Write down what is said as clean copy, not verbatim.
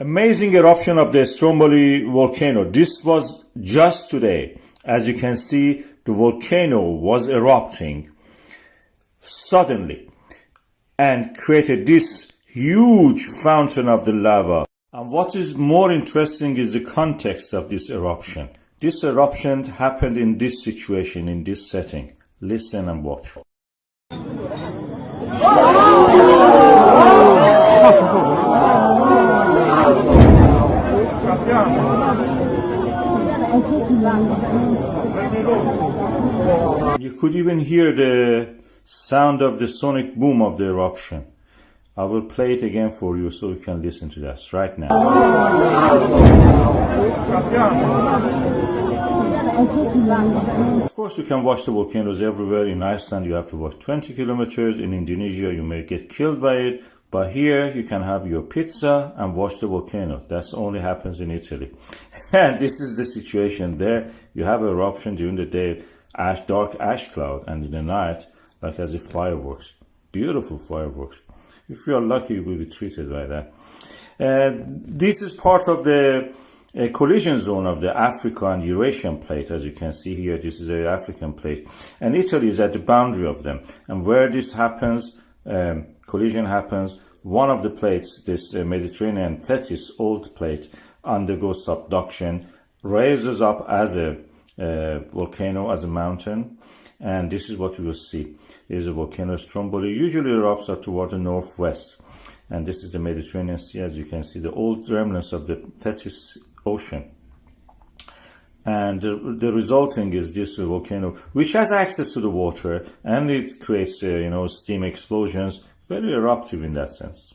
Amazing eruption of the Stromboli volcano. This was just today. As you can see, the volcano was erupting suddenly and created this huge fountain of the lava. And what is more interesting is the context of this eruption. This eruption happened in this situation, in this setting. Listen and watch. You could even hear the sound of the sonic boom of the eruption. I will play it again for you so you can listen to this right now. Of course, you can watch the volcanoes everywhere. In Iceland, you have to walk 20 kilometers. In Indonesia, you may get killed by it. But here, you can have your pizza and watch the volcano. That only happens in Italy. And this is the situation there. You have eruption during the day, dark ash cloud, and in the night, like as if fireworks. Beautiful fireworks. If you are lucky, you will be treated like that. This is part of the collision zone of the Africa and Eurasian plate. As you can see here, this is the African plate. And Italy is at the boundary of them. And where this happens, collision happens, one of the plates, this Mediterranean Tethys old plate, undergoes subduction, raises up as a volcano, as a mountain, and this is what we will see. Is a volcano Stromboli, usually erupts up toward the northwest, and this is the Mediterranean Sea. As you can see, the old remnants of the Tethys Ocean, and the resulting is this volcano, which has access to the water, and it creates steam explosions. Very eruptive in that sense.